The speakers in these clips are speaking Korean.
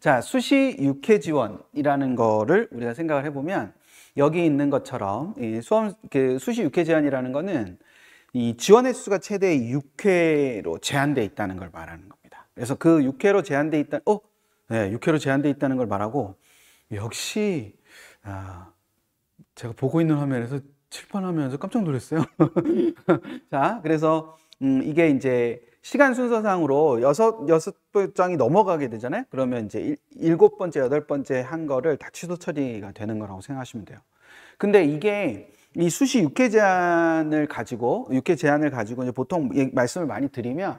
자, 수시 육회 지원이라는 거를 우리가 생각을 해보면 여기 있는 것처럼 수시 육회 지원이라는 거는 이 지원 횟수가 최대 6회로 제한되어 있다는 걸 말하는 겁니다. 그래서 그 6회로 제한되어 있다, 네, 6회로 제한되어 있다는 걸 말하고, 역시 제가 보고 있는 화면에서 칠판하면서 깜짝 놀랐어요. 자, 그래서 이게 이제 시간 순서상으로 여섯 장이 넘어가게 되잖아요. 그러면 이제 7번째, 8번째 한 거를 다 취소 처리가 되는 거라고 생각하시면 돼요. 근데 이게 이 수시 육회 제한을 가지고 이제 보통 말씀을 많이 드리면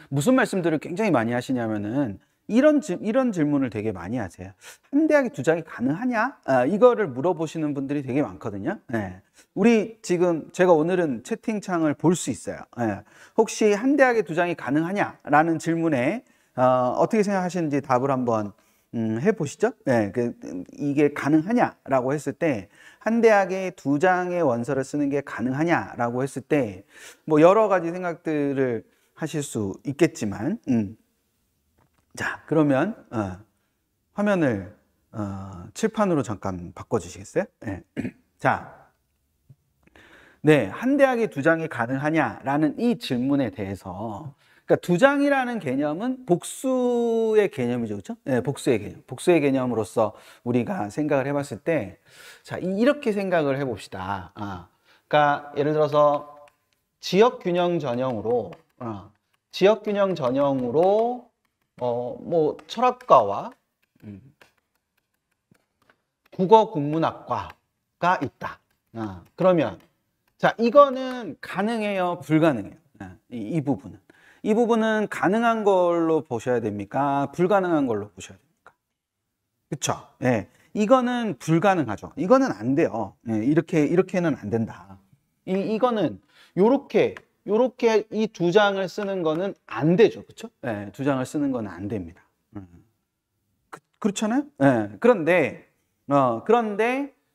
무슨 말씀들을 굉장히 많이 하시냐면은 이런 질문을 되게 많이 하세요. 한 대학에 2장이 가능하냐? 이거를 물어보시는 분들이 되게 많거든요. 네. 우리 지금 제가 오늘은 채팅창을 볼 수 있어요. 네. 혹시 한 대학에 2장이 가능하냐? 라는 질문에 어떻게 생각하시는지 답을 한번 해보시죠. 네. 이게 가능하냐라고 했을 때 한 대학에 2장의 원서를 쓰는 게 가능하냐라고 했을 때 뭐 여러 가지 생각들을 하실 수 있겠지만 자, 그러면 화면을 칠판으로 잠깐 바꿔주시겠어요? 네. 자, 네, 한 대학에 2장이 가능하냐라는 이 질문에 대해서, 그러니까 2장이라는 개념은 복수의 개념이죠, 그렇죠? 네, 복수의 개념으로서 우리가 생각을 해봤을 때, 자, 이렇게 생각을 해봅시다. 그러니까 예를 들어서 지역균형 전형으로 뭐 철학과와 국어국문학과가 있다. 그러면 자, 이거는 가능해요, 불가능해요? 이 부분은 가능한 걸로 보셔야 됩니까? 불가능한 걸로 보셔야 됩니까? 그렇죠? 예. 이거는 불가능하죠. 이거는 안 돼요. 예, 이렇게는 안 된다. 이거는 요렇게 이 2장을 쓰는 거는 안 되죠. 그렇죠? 네, 2장을 쓰는 거는 안 됩니다. 그렇잖아요? 네, 그런데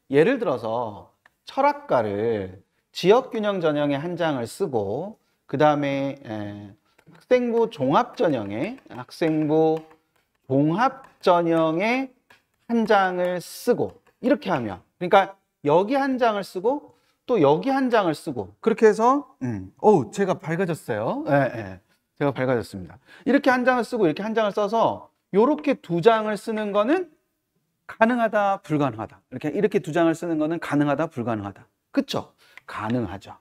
예를 들어서 철학과를 지역균형 전형의 한 장을 쓰고 그 다음에 학생부 종합 전형의 한 장을 쓰고 이렇게 하면, 그러니까 여기 한 장을 쓰고 또 여기 한 장을 쓰고 그렇게 해서 제가 밝아졌어요. 네, 제가 밝아졌습니다. 이렇게 한 장을 쓰고 이렇게 한 장을 써서 이렇게 2장을 쓰는 거는 가능하다, 불가능하다. 이렇게 2장을 쓰는 거는 가능하다, 불가능하다. 그쵸? 가능하죠.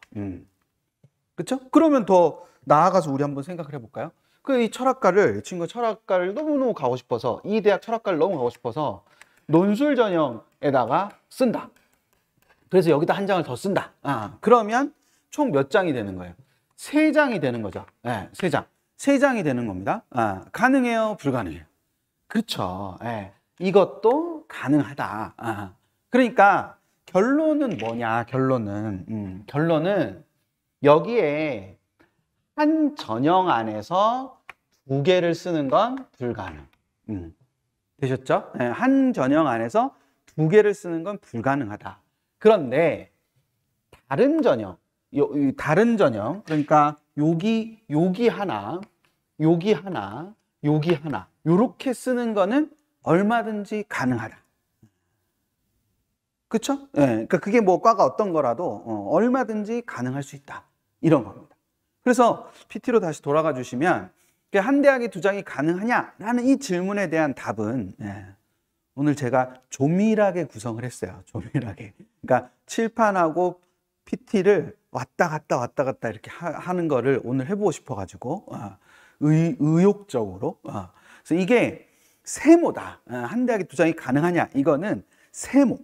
그쵸? 그러면 더 나아가서 우리 한번 생각을 해볼까요? 이 친구 철학과를 너무너무 가고 싶어서, 이 대학 철학과를 너무 가고 싶어서 논술 전형에다가 쓴다. 그래서 여기다 한 장을 더 쓴다. 그러면 총 몇 장이 되는 거예요? 3장이 되는 거죠. 네, 3장. 3장이 되는 겁니다. 가능해요, 불가능해요? 그렇죠. 네, 이것도 가능하다. 그러니까 결론은 뭐냐? 결론은 여기에 한 전형 안에서 2개를 쓰는 건 불가능. 되셨죠? 네, 한 전형 안에서 2개를 쓰는 건 불가능하다. 그런데 다른 전형, 그러니까 여기 하나, 요렇게 쓰는 거는 얼마든지 가능하다. 그쵸? 네, 그러니까 그게 뭐 과가 어떤 거라도 얼마든지 가능할 수 있다. 이런 겁니다. 그래서 PT로 다시 돌아가 주시면 한 대학에 2장이 가능하냐라는 이 질문에 대한 답은 오늘 제가 조밀하게 구성을 했어요. 조밀하게. 그러니까 칠판하고 PT를 왔다 갔다 이렇게 하는 거를 오늘 해보고 싶어가지고 의욕적으로. 그래서 이게 세모다. 한 대학에 2장이 가능하냐? 이거는 세모.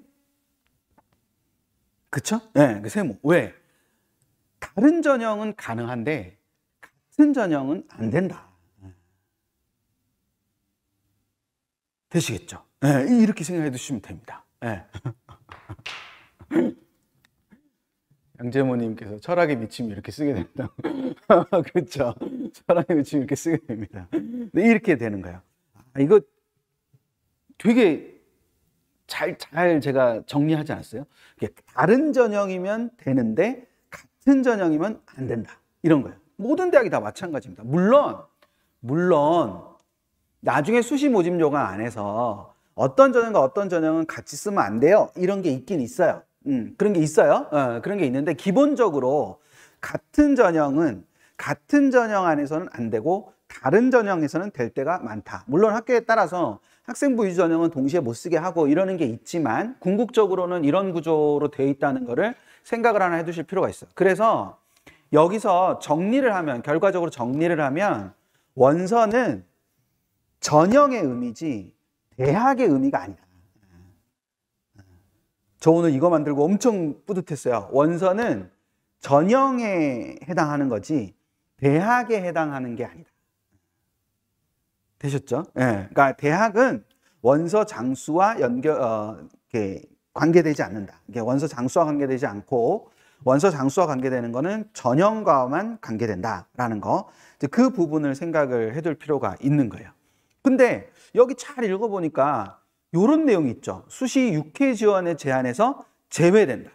그쵸? 네, 그 세모. 왜? 다른 전형은 가능한데 같은 전형은 안 된다. 되시겠죠? 네, 이렇게 생각해 주시면 됩니다. 네. 양재모님께서 철학의 미침이 이렇게 쓰게 된다. 그렇죠. 철학의 미침이 이렇게 쓰게 됩니다. 네, 이렇게 되는 거예요. 이거 되게 잘 제가 정리하지 않았어요? 다른 전형이면 되는데 같은 전형이면 안 된다. 이런 거예요. 모든 대학이 다 마찬가지입니다. 물론 나중에 수시 모집 요강 안에서 어떤 전형과 어떤 전형은 같이 쓰면 안 돼요. 이런 게 있긴 있어요. 그런 게 있어요. 그런 게 있는데 기본적으로 같은 전형은 같은 전형 안에서는 안 되고 다른 전형에서는 될 때가 많다. 물론 학교에 따라서 학생부 위주 전형은 동시에 못 쓰게 하고 이러는 게 있지만 궁극적으로는 이런 구조로 되어 있다는 거를 생각을 하나 해두실 필요가 있어요. 그래서 여기서 정리를 하면, 결과적으로 정리를 하면 원서는 전형의 의미지 대학의 의미가 아니다. 저 오늘 이거 만들고 엄청 뿌듯했어요. 원서는 전형에 해당하는 거지 대학에 해당하는 게 아니다. 되셨죠? 예. 그러니까 대학은 원서 장수와 이렇게 관계되지 않는다. 이게 원서 장수와 관계되지 않고 원서 장수와 관계되는 거는 전형과만 관계된다라는 거. 그 부분을 생각을 해둘 필요가 있는 거예요. 근데 여기 잘 읽어보니까 이런 내용이 있죠. 수시 6회 지원의 제한에서 제외된다.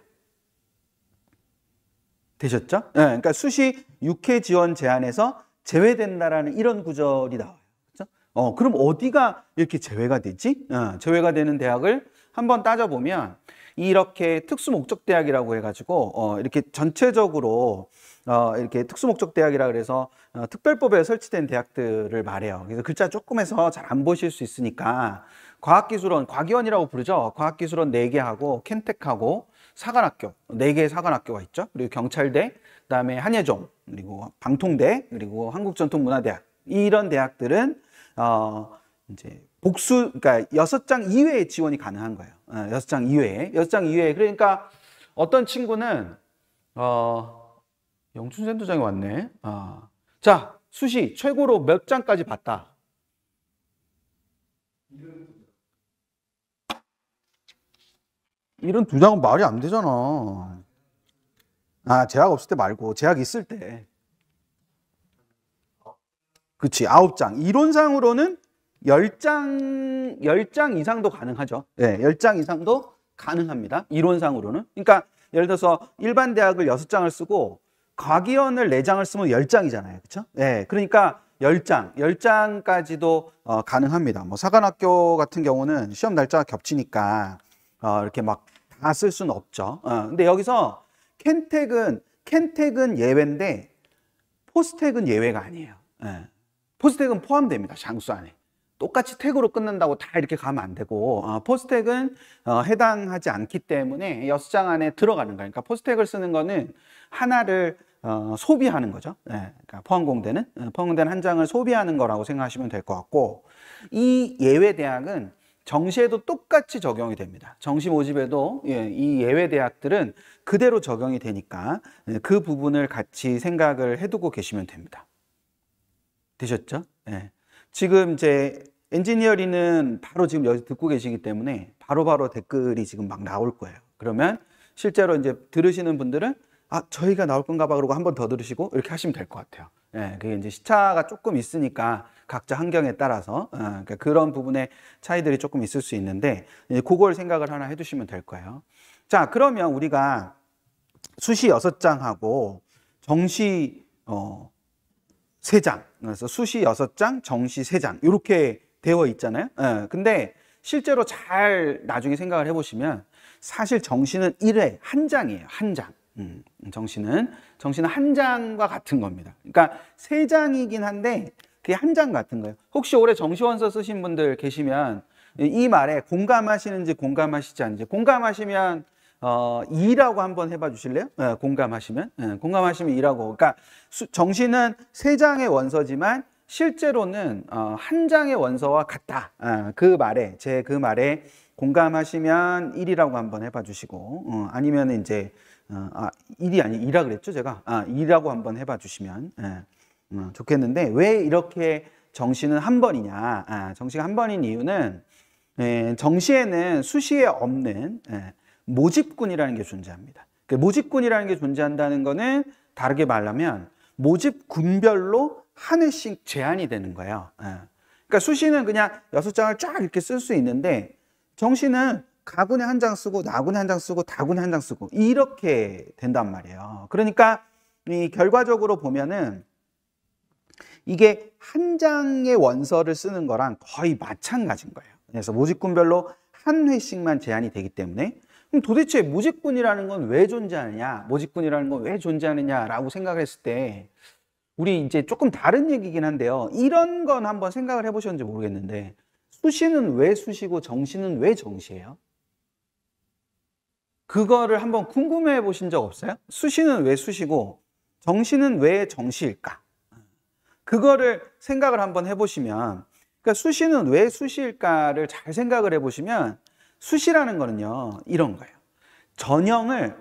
되셨죠? 네, 그러니까 수시 6회 지원 제한에서 제외된다라는 이런 구절이 나와요. 그렇죠? 그럼 어디가 이렇게 제외가 되지? 제외가 되는 대학을 한번 따져보면 이렇게 특수목적대학이라고 해가지고 이렇게 전체적으로 이렇게 특수목적대학이라 그래서 특별법에 설치된 대학들을 말해요. 그래서 글자 조금 해서 잘 안 보실 수 있으니까 과학기술원, 과기원이라고 부르죠. 과학기술원 4개 하고 켄텍하고 사관학교, 4개의 사관학교가 있죠. 그리고 경찰대, 그다음에 한예종, 그리고 방통대, 그리고 한국전통문화대학. 이런 대학들은 이제 복수, 그러니까 6장 이외에 지원이 가능한 거예요. 6장 이외에. 6장 이외에. 그러니까 어떤 친구는 영춘 센터장이 왔네. 자, 수시 최고로 몇 장까지 봤다? 이런 2장은 말이 안 되잖아. 제약 없을 때 말고 제약 있을 때. 그치, 9장. 이론상으로는 10장 이상도 가능하죠. 네, 10장 이상도 가능합니다. 이론상으로는. 그러니까 예를 들어서 일반 대학을 6장을 쓰고 과기원을 4장을 쓰면 10장이잖아요. 그렇죠? 네, 그러니까 10장까지도 가능합니다. 뭐 사관학교 같은 경우는 시험 날짜가 겹치니까 이렇게 막 다 쓸 수는 없죠. 근데 여기서 켄텍은 예외인데 포스텍은 예외가 아니에요. 포스텍은 포함됩니다. 장수 안에. 똑같이 택으로 끝난다고 다 이렇게 가면 안 되고 포스텍은 해당하지 않기 때문에 6장 안에 들어가는 거예요. 그러니까 포스텍을 쓰는 거는 하나를 소비하는 거죠. 그러니까 포항공대는 한 장을 소비하는 거라고 생각하시면 될 것 같고, 이 예외 대학은 정시에도 똑같이 적용이 됩니다. 정시 모집에도 이 예외 대학들은 그대로 적용이 되니까 그 부분을 같이 생각을 해두고 계시면 됩니다. 되셨죠? 네. 지금 이제 엔지니어링은 바로 지금 여기 듣고 계시기 때문에 바로바로 댓글이 지금 막 나올 거예요. 그러면 실제로 이제 들으시는 분들은 저희가 나올 건가 봐 그러고 한 번 더 들으시고 이렇게 하시면 될 것 같아요. 그게 이제 시차가 조금 있으니까 각자 환경에 따라서 그러니까 그런 부분에 차이들이 조금 있을 수 있는데 그걸 생각을 하나 해두시면 될 거예요. 자, 그러면 우리가 수시 6장하고 정시 3장, 그래서 수시 6장, 정시 3장 이렇게 되어 있잖아요. 근데 실제로 잘 나중에 생각을 해보시면 사실 정시는 1회 한 장이에요. 한 장. 정시는 한 장과 같은 겁니다. 그러니까 3장이긴 한데 그게 한 장 같은 거예요. 혹시 올해 정시원서 쓰신 분들 계시면 이 말에 공감하시는지 공감하시지 않는지, 공감하시면 2라고 한번 해봐 주실래요? 공감하시면 2라고. 그러니까 정시는 3장의 원서지만 실제로는 한 장의 원서와 같다. 그 말에 그 말에 공감하시면 1이라고 한번 해봐 주시고 아니면 이제 1이 아니 2라 그랬죠 제가. 2라고 한번 해봐 주시면 좋겠는데, 왜 이렇게 정시는 한 번이냐? 정시가 한 번인 이유는 정시에는 수시에 없는 모집군이라는 게 존재합니다. 모집군이라는 게 존재한다는 거는 다르게 말하면 모집군별로 한 회씩 제한이 되는 거예요. 그러니까 수시는 그냥 6장을 쫙 이렇게 쓸 수 있는데 정시는 가군에 한 장 쓰고 나군에 한 장 쓰고 다군에 한 장 쓰고 이렇게 된단 말이에요. 그러니까 이 결과적으로 보면은 이게 한 장의 원서를 쓰는 거랑 거의 마찬가지인 거예요. 그래서 모집군별로 한 회씩만 제한이 되기 때문에 그럼 도대체 모집군이라는 건 왜 존재하느냐, 모집군이라는 건 왜 존재하느냐라고 생각을 했을 때 우리 이제 조금 다른 얘기긴 한데요. 이런 건 한번 생각을 해보셨는지 모르겠는데 수시는 왜 수시고 정시는 왜 정시예요? 그거를 한번 궁금해 보신 적 없어요? 수시는 왜 수시고 정시는 왜 정시일까? 그거를 생각을 한번 해보시면, 그러니까 수시는 왜 수시일까를 잘 생각을 해보시면 수시라는 거는요 이런 거예요. 전형을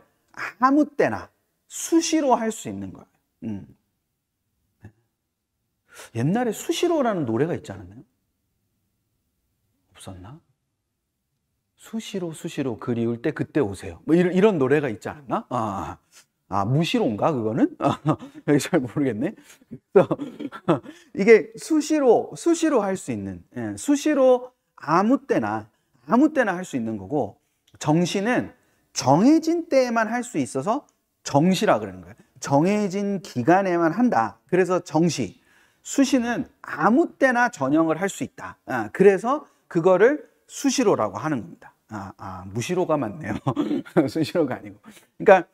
아무 때나 수시로 할 수 있는 거예요. 옛날에 수시로라는 노래가 있지 않았나요? 없었나? 수시로 그리울 때 그때 오세요. 뭐 이런 노래가 있지 않았나? 무시로인가 그거는? 잘 모르겠네. 그래서 이게 수시로 할 수 있는, 수시로 아무 때나 할 수 있는 거고, 정시는 정해진 때에만 할 수 있어서 정시라 그러는 거예요. 정해진 기간에만 한다. 그래서 정시. 수시는 아무 때나 전형을 할 수 있다. 그래서 그거를 수시로라고 하는 겁니다. 무시로가 맞네요. 수시로가 아니고. 그러니까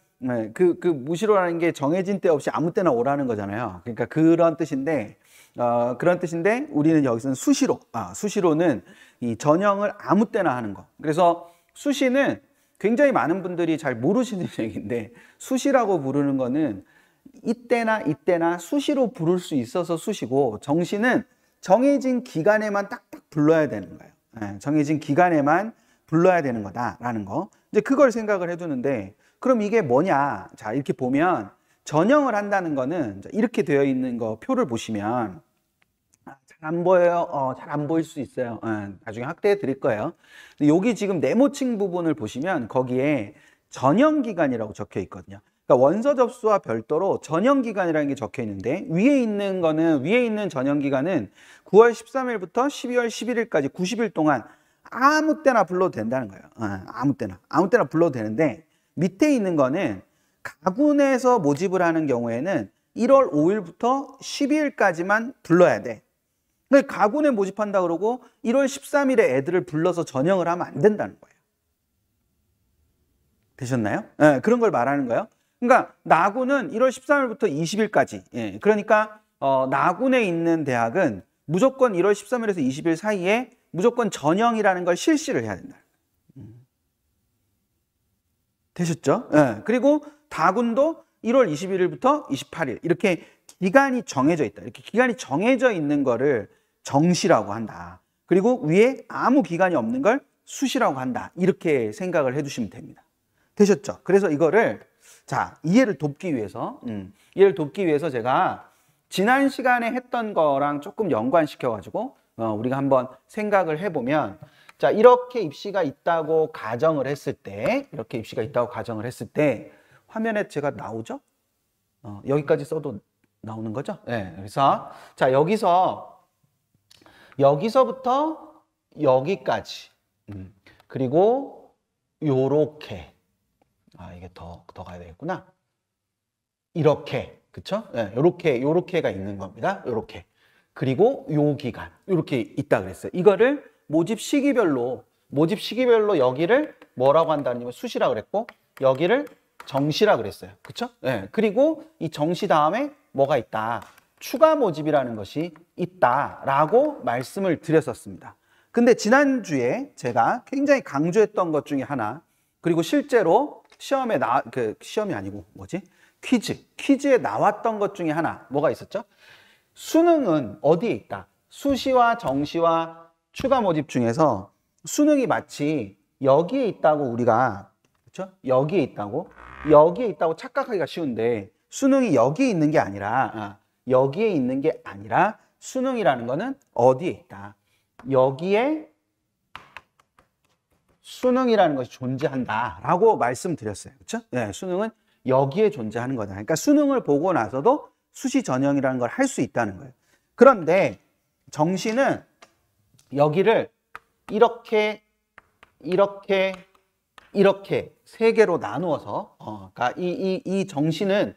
그 무시로라는 게 정해진 때 없이 아무 때나 오라는 거잖아요. 그러니까 그런 뜻인데 우리는 여기서는 수시로. 수시로는 이 전형을 아무 때나 하는 거. 그래서 수시는 굉장히 많은 분들이 잘 모르시는 얘기인데 수시라고 부르는 거는 이때나 수시로 부를 수 있어서 수시고, 정시는 정해진 기간에만 딱딱 불러야 되는 거예요. 정해진 기간에만 불러야 되는 거다라는 거. 이제 그걸 생각을 해두는데, 그럼 이게 뭐냐? 자, 이렇게 보면 전형을 한다는 거는 이렇게 되어 있는 거 표를 보시면 잘 안 보여요. 잘 안 보일 수 있어요. 나중에 확대해 드릴 거예요. 근데 여기 지금 네모칭 부분을 보시면 거기에 전형 기간이라고 적혀 있거든요. 그러니까 원서 접수와 별도로 전형 기간이라는 게 적혀 있는데, 위에 있는 전형 기간은 9월 13일부터 12월 11일까지 90일 동안 아무 때나 불러도 된다는 거예요. 아무 때나 불러도 되는데, 밑에 있는 거는 가군에서 모집을 하는 경우에는 1월 5일부터 12일까지만 불러야 돼. 근데 가군에 모집한다 그러고 1월 13일에 애들을 불러서 전형을 하면 안 된다는 거예요. 되셨나요? 그런 걸 말하는 거예요. 그러니까 나군은 1월 13일부터 20일까지. 그러니까 나군에 있는 대학은 무조건 1월 13일에서 20일 사이에 무조건 전형이라는 걸 실시를 해야 된다. 되셨죠? 그리고 다군도 1월 21일부터 28일 이렇게 기간이 정해져 있다. 이렇게 기간이 정해져 있는 거를 정시라고 한다. 그리고 위에 아무 기간이 없는 걸 수시라고 한다. 이렇게 생각을 해두시면 됩니다. 되셨죠? 그래서 이거를 이해를 돕기 위해서 제가 지난 시간에 했던 거랑 조금 연관시켜 가지고 우리가 한번 생각을 해보면, 이렇게 입시가 있다고 가정을 했을 때, 화면에 제가 나오죠? 여기까지 써도 나오는 거죠? 네. 그래서 여기서부터 여기까지, 그리고 요렇게, 이게 더 가야 되겠구나. 이렇게, 그쵸? 네, 요렇게가 있는 겁니다. 요렇게. 그리고 요 기간, 요렇게 있다 그랬어요. 이거를 모집 시기별로 여기를 뭐라고 한다는 건 수시라고 그랬고, 여기를 정시라 그랬어요. 그쵸? 네. 그리고 이 정시 다음에 뭐가 있다? 추가 모집이라는 것이 있다라고 말씀을 드렸었습니다. 근데 지난주에 제가 굉장히 강조했던 것 중에 하나, 그리고 실제로 시험에 시험이 아니고 퀴즈에 나왔던 것 중에 하나, 뭐가 있었죠? 수능은 어디에 있다? 수시와 정시와 추가 모집 중에서 수능이 마치 여기에 있다고 우리가, 그렇죠? 여기에 있다고 착각하기가 쉬운데, 수능이 여기에 있는 게 아니라 수능이라는 거는 어디에 있다? 여기에 수능이라는 것이 존재한다라고 말씀드렸어요. 그렇죠? 네, 수능은 여기에 존재하는 거다. 그러니까 수능을 보고 나서도 수시 전형이라는 걸 할 수 있다는 거예요. 그런데 정시는 여기를 이렇게 세 개로 나누어서, 그러니까 이 정시는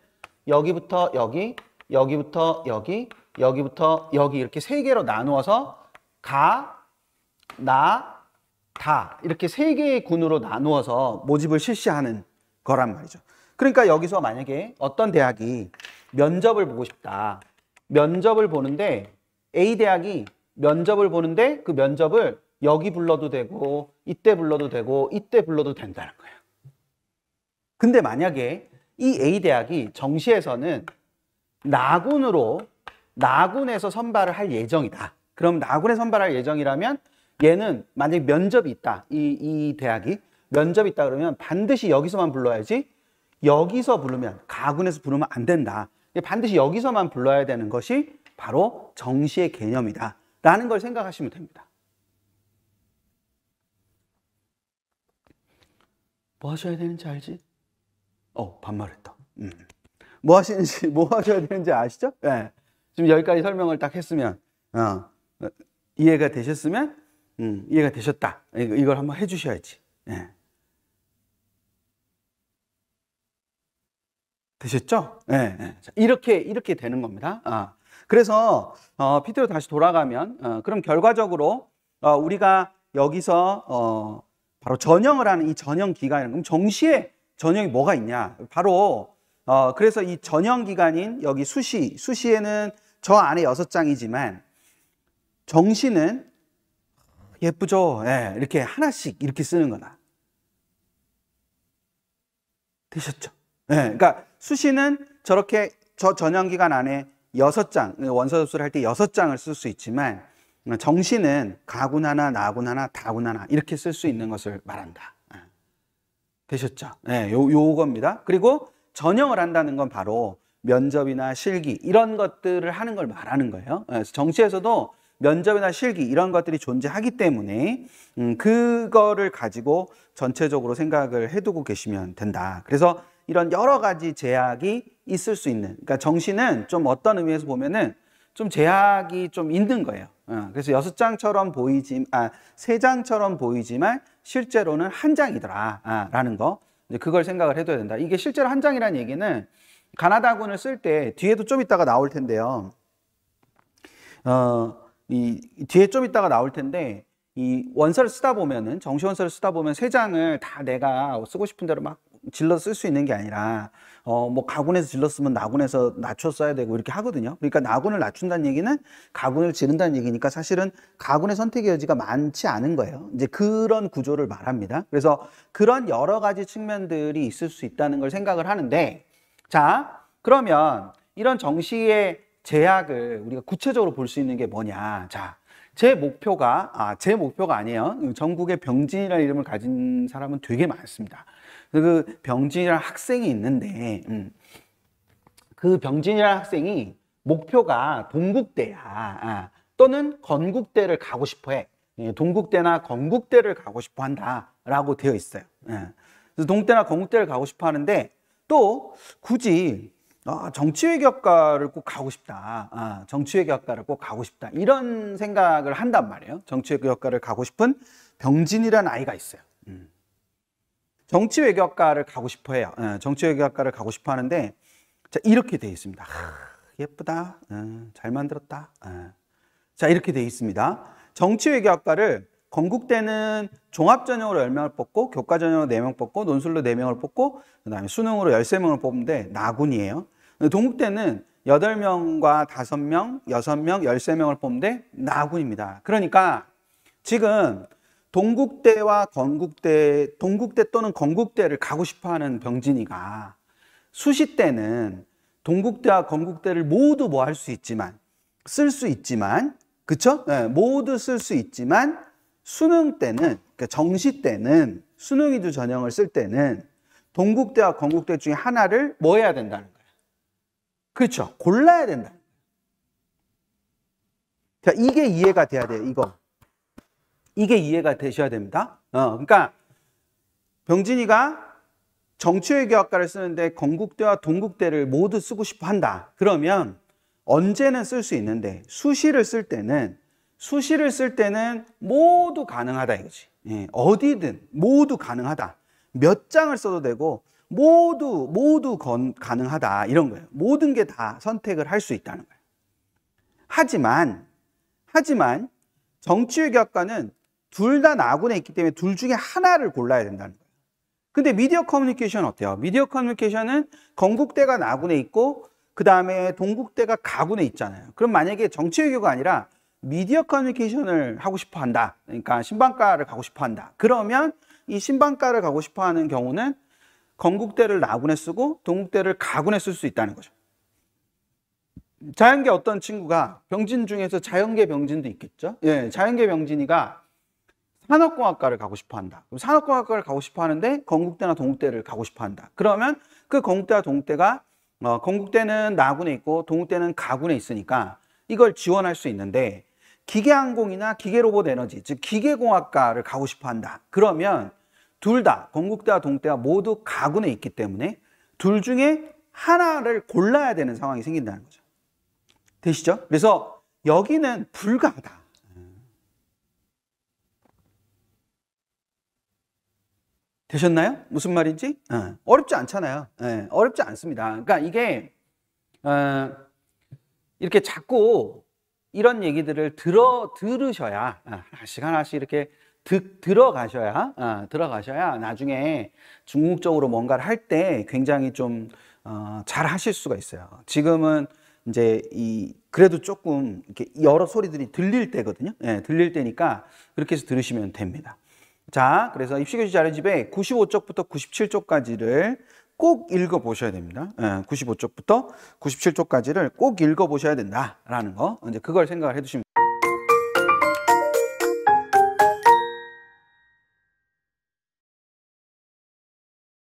여기부터 여기, 여기부터 여기, 여기부터 여기 이렇게 세 개로 나누어서 가, 나, 다 이렇게 세 개의 군으로 나누어서 모집을 실시하는 거란 말이죠. 그러니까 여기서 만약에 어떤 대학이 면접을 보고 싶다. 면접을 보는데 A 대학이 면접을 보는데 그 면접을 여기 불러도 되고 이때 불러도 되고 이때 불러도 된다는 거예요. 근데 만약에 이 A 대학이 정시에서는 나군에서 선발을 할 예정이다. 그럼 나군에 선발할 예정이라면 얘는 만약에 면접이 있다. 이 대학이 면접이 있다 그러면 반드시 여기서만 불러야지 여기서 부르면 가군에서 부르면 안 된다. 반드시 여기서만 불러야 되는 것이 바로 정시의 개념이다. 라는 걸 생각하시면 됩니다. 뭐 하셔야 되는지 알지? 반말했다. 뭐 하셔야 되는지 아시죠? 네. 지금 여기까지 설명을 딱 했으면, 이해가 되셨으면, 이해가 되셨다. 이걸 한번 해주셔야지. 네. 되셨죠? 네. 네. 이렇게 되는 겁니다. 그래서, PT로 다시 돌아가면, 그럼 결과적으로, 우리가 여기서, 바로 전형을 하는 이 전형 기간, 그럼 정시에 전형이 뭐가 있냐? 바로, 그래서 이 전형 기간인 여기 수시에는 저 안에 6장이지만, 정시는 예쁘죠? 예, 이렇게 하나씩 이렇게 쓰는 거다. 되셨죠? 예, 그러니까 수시는 저렇게 저 전형 기간 안에 6장, 원서 접수를 할 때 6장을 쓸 수 있지만, 정시는 가군 하나, 나군 하나, 다군 하나 이렇게 쓸 수 있는 것을 말한다. 되셨죠? 네, 요겁니다. 그리고 전형을 한다는 건 바로 면접이나 실기 이런 것들을 하는 걸 말하는 거예요. 그래서 정시에서도 면접이나 실기 이런 것들이 존재하기 때문에 그거를 가지고 전체적으로 생각을 해두고 계시면 된다. 그래서 이런 여러 가지 제약이 있을 수 있는, 그러니까 정시는 좀 어떤 의미에서 보면은 좀 제약이 좀 있는 거예요. 그래서 6장처럼 3장처럼 보이지만 실제로는 1장이더라 라는 거, 그걸 생각을 해둬야 된다. 이게 실제로 1장이라는 얘기는 가나다군을 쓸 때 뒤에도 좀 이따가 나올 텐데요. 뒤에 좀 이따가 나올 텐데 이 원서를 쓰다 보면은 정시 원서를 쓰다 보면 3장을 다 내가 쓰고 싶은 대로 막 질러 쓸 수 있는 게 아니라 뭐 가군에서 질렀으면 나군에서 낮춰 써야 되고 이렇게 하거든요. 그러니까 나군을 낮춘다는 얘기는 가군을 지른다는 얘기니까 사실은 가군의 선택의 여지가 많지 않은 거예요. 이제 그런 구조를 말합니다. 그래서 그런 여러 가지 측면들이 있을 수 있다는 걸 생각을 하는데, 자, 그러면 이런 정시의 제약을 우리가 구체적으로 볼 수 있는 게 뭐냐. 자, 제 목표가 아니에요. 전국에 병진이라는 이름을 가진 사람은 되게 많습니다. 그 병진이라는 학생이 있는데 그 병진이라는 학생이 목표가 동국대야. 또는 건국대를 가고 싶어 해. 동국대나 건국대를 가고 싶어 한다라고 되어 있어요. 그래서 동국대나 건국대를 가고 싶어 하는데 또 굳이 정치외교학과를 꼭 가고 싶다. 정치외교학과를 꼭 가고 싶다. 이런 생각을 한단 말이에요. 정치외교학과를 가고 싶은 병진이라는 아이가 있어요. 정치외교학과를 가고 싶어 해요. 정치외교학과를 가고 싶어 하는데, 자, 이렇게 되어 있습니다. 예쁘다. 잘 만들었다. 자, 이렇게 되어 있습니다. 정치외교학과를 건국대는 종합전형으로 10명을 뽑고, 교과전형으로 4명 뽑고, 논술로 4명을 뽑고, 그 다음에 수능으로 13명을 뽑는데 나군이에요. 동국대는 8명과 5명, 6명, 13명을 뽑는데 나군입니다. 그러니까 지금 동국대와 건국대, 동국대 또는 건국대를 가고 싶어하는 병진이가 수시 때는 동국대와 건국대를 모두 뭐 할 수 있지만, 쓸 수 있지만, 그쵸? 네, 모두 쓸 수 있지만 수능 때는, 그러니까 정시 때는, 수능 위주 전형을 쓸 때는 동국대와 건국대 중에 하나를 뭐 해야 된다는 거예요. 그렇죠? 골라야 된다. 자, 이게 이해가 돼야 돼요, 이거. 이게 이해가 되셔야 됩니다. 그러니까 병진이가 정치외교학과를 쓰는데 건국대와 동국대를 모두 쓰고 싶어 한다. 그러면 언제는 쓸 수 있는데 수시를 쓸 때는 모두 가능하다 이거지. 어디든 모두 가능하다. 몇 장을 써도 되고 모두 가능하다 이런 거예요. 모든 게 다 선택을 할 수 있다는 거예요. 하지만 정치외교학과는 둘 다 나군에 있기 때문에 둘 중에 하나를 골라야 된다는 거예요. 근데 미디어 커뮤니케이션은 어때요? 미디어 커뮤니케이션은 건국대가 나군에 있고 그 다음에 동국대가 가군에 있잖아요. 그럼 만약에 정치외교가 아니라 미디어 커뮤니케이션을 하고 싶어 한다. 그러니까 신방과를 가고 싶어 한다. 그러면 이 신방과를 가고 싶어 하는 경우는 건국대를 나군에 쓰고 동국대를 가군에 쓸 수 있다는 거죠. 자연계 어떤 친구가 병진 중에서 자연계 병진도 있겠죠. 예, 자연계 병진이가 산업공학과를 가고 싶어 한다. 그럼 산업공학과를 가고 싶어 하는데 건국대나 동국대를 가고 싶어 한다. 그러면 그 건국대와 동국대가 건국대는 나군에 있고 동국대는 가군에 있으니까 이걸 지원할 수 있는데 기계항공이나 기계로봇 에너지, 즉 기계공학과를 가고 싶어 한다. 그러면 둘 다 건국대와 동국대가 모두 가군에 있기 때문에 둘 중에 하나를 골라야 되는 상황이 생긴다는 거죠. 되시죠? 그래서 여기는 불가하다. 되셨나요? 무슨 말인지? 어렵지 않잖아요. 어렵지 않습니다. 그러니까 이게 이렇게 자꾸 이런 얘기들을 들으셔야 하나씩 이렇게 들어가셔야 나중에 중국적으로 뭔가를 할 때 굉장히 좀 잘 하실 수가 있어요. 지금은 이제 그래도 조금 이렇게 여러 소리들이 들릴 때거든요. 들릴 때니까 그렇게 해서 들으시면 됩니다. 자, 그래서 입시교실 자료집에 95쪽부터 97쪽까지를 꼭 읽어보셔야 됩니다. 95쪽부터 97쪽까지를 꼭 읽어보셔야 된다라는 거, 이제 그걸 생각을 해두시면